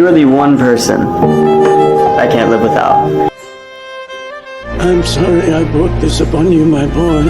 You're the one person I can't live without. I'm sorry I brought this upon you, my boy.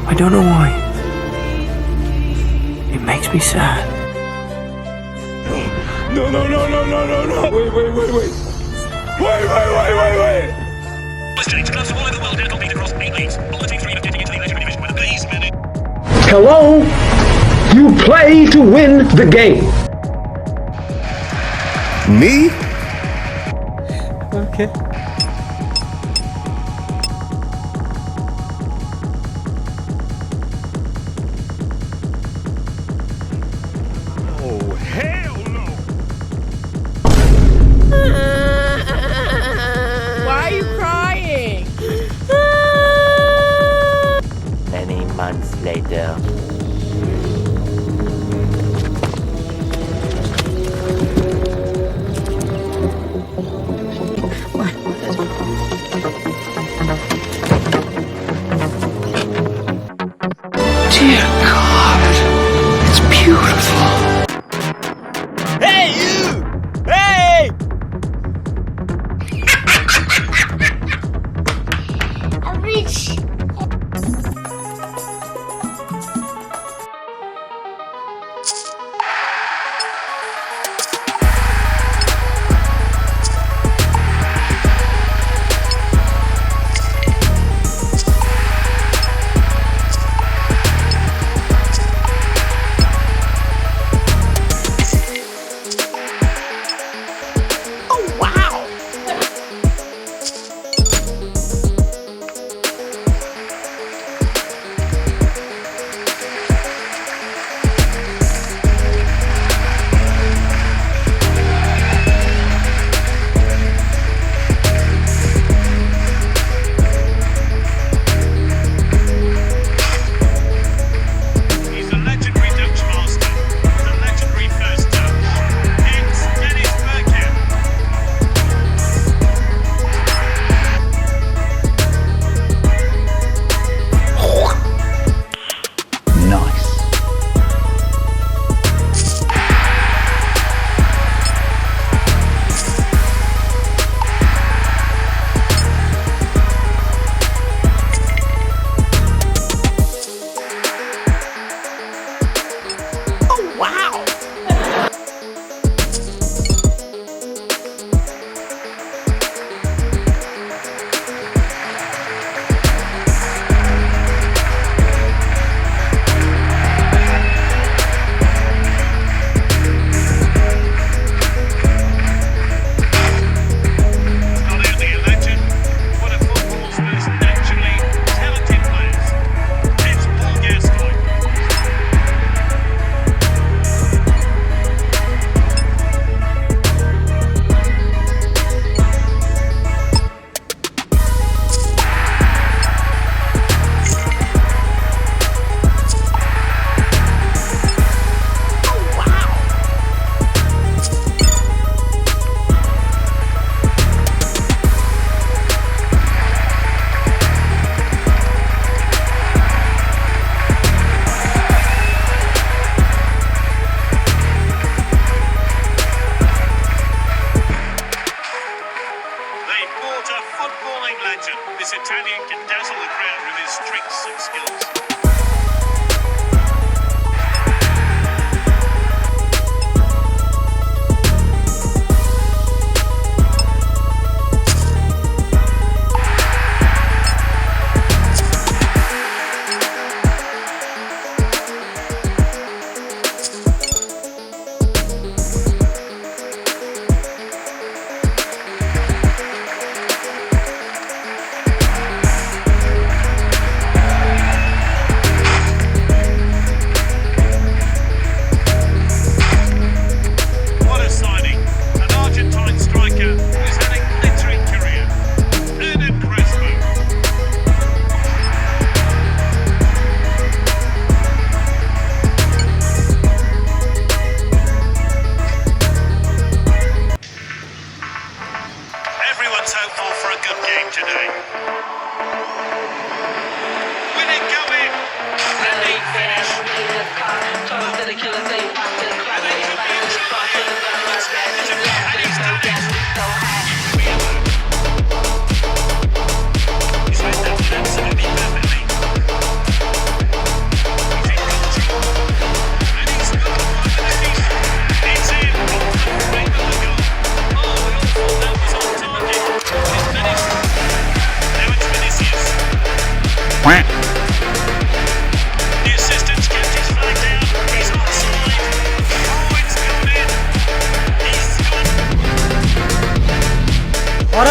I don't know why. It makes me sad. No. Wait. Hello? You play to win the game. Me? Okay. Oh, hell no! Why are you crying? Many months later. Dear God, it's beautiful. Hey, you! Hey!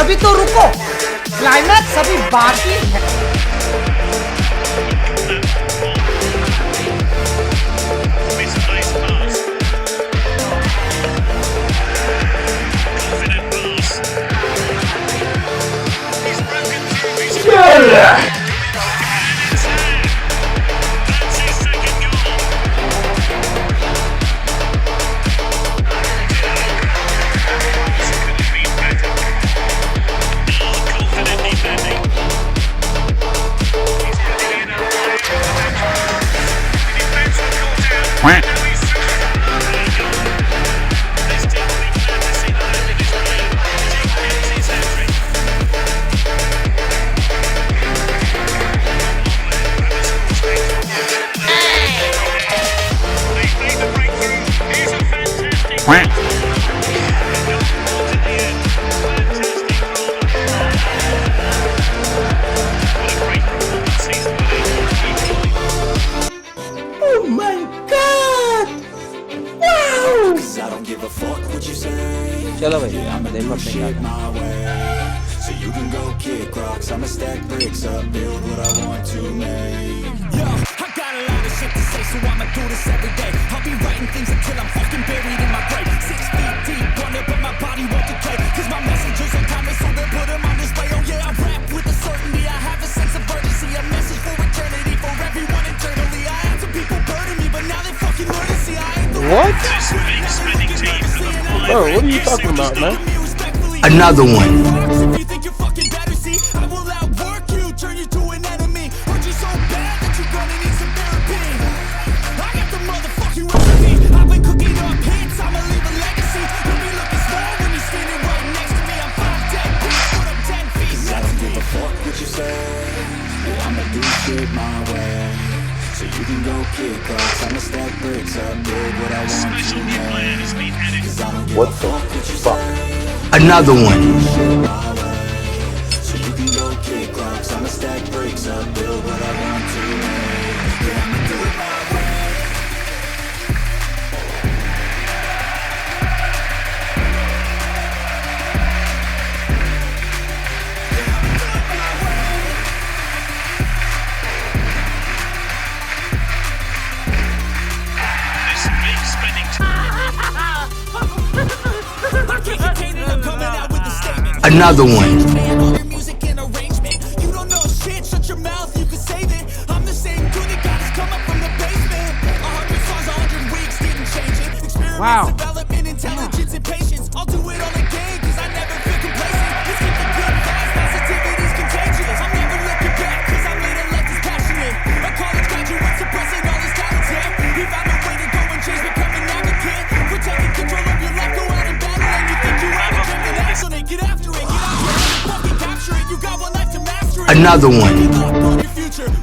अभी तो रुको, climax अभी बाकी है। चलो भाई देखो अपने क्या So you can go kick rocks, I'ma stack bricks up, build what I want to make. Yo, I got a lot of shit to say, so I'ma do this every day. I'll be writing things until I'm fucking buried in my grave. 6 feet deep under, but my body won't decay. Cause my messages are timeless, so they'll put them on display. Oh yeah, I rap with a certainty, I have a sense of urgency. A message for eternity, for everyone internally. I had some people burning me, but now they fucking learn to see I ain't the What? Bro, what are you talking about, man? Another one. You think you're fucking better, see? I will outwork you, turn you to an enemy. Hurt you so bad that you're gonna need some therapy. I got the motherfucking recipe. I've been cooking up hits, I'ma leave a legacy. You'll be looking small when you're standing right next to me. I'm 5'10", but I'm 10 feet. I don't give a fuck what you say. Yeah, I'ma do shit my way. So you can go kick rocks, I'ma stack bricks up, build what I want to make. Cause I don't give a fuck what you say. Another one. So you can go kick rocks, I'ma stack bricks up, build what I want to make. Yeah, I'ma do it my way. Another one. Music and arrangement. You don't know shit, shut your mouth, you can save it. I'm the same dude that got us come up from the basement. 100 songs, 100 weeks, didn't change it. Experiments, development, intelligence, and patience. I'll do it all again, cause I never feel complacent. Let's keep the good vibes, positivity's contagious. I'm never looking back, cause I made a life that's passionate. A college graduate suppressing all his talents, yeah. He found a way to go and change, become an advocate. For taking control of your life, go out and battle. And you think you have a dream, then action it, get after it. Another one.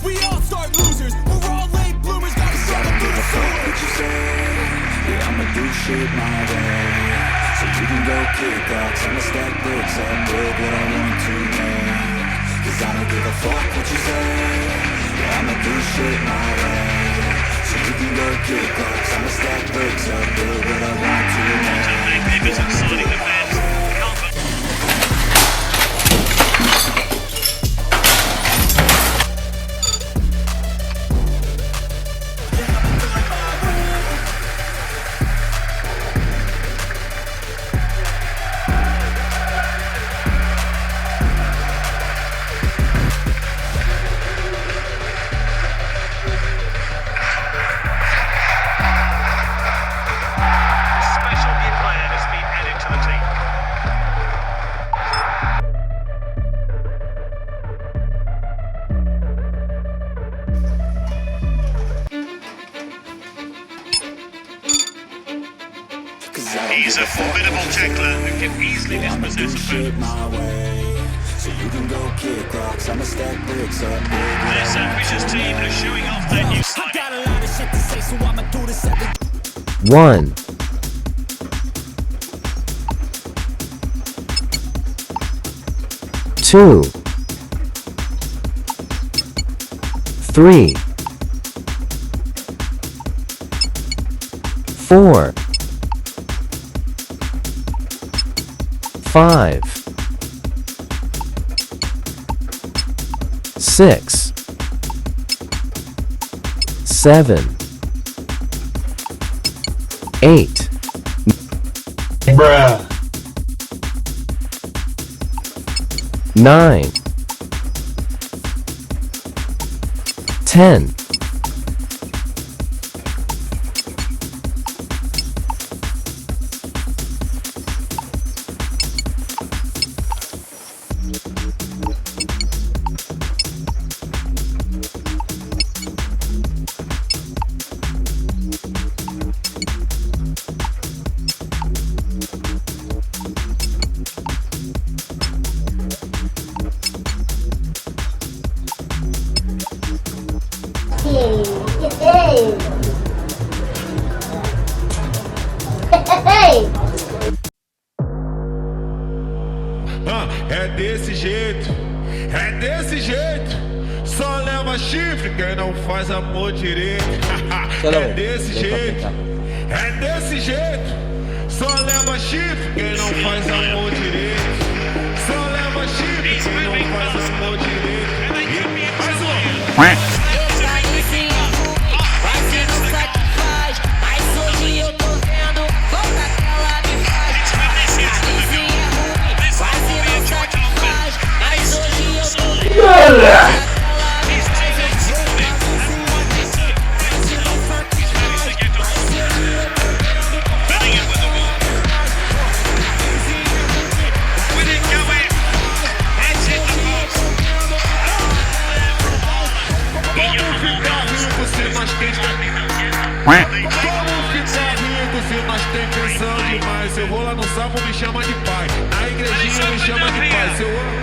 We all start losers. We're all late bloomers. Gotta start up to the soul. What you say? Yeah, I'ma do shit my way. So you can go kick rocks, I'ma stack bricks up, build what I want to make. Cause I don't give a fuck what you say. Yeah, I'ma do shit my way. So you can go kick rocks, I'ma stack bricks up, build what I want to make. He's a formidable tackler who can easily dispossess opponents. So you can go kick rocks, I'ma stack bricks up. This ambitious team are showing off their new style. I got a lot of shit to say, so I'ma do this every 1 2 3 4 5 6, 7, 8, Bruh. 9, 10. É desse jeito, é desse jeito. Só leva chifre quem não faz amor direito. É desse jeito, é desse jeito. Só leva chifre quem não faz amor direito. Só leva chifre quem não faz amor direito. Mais um. Eu vou lá no sapo, me chama de pai. Na igrejinha me chama de pai. Se eu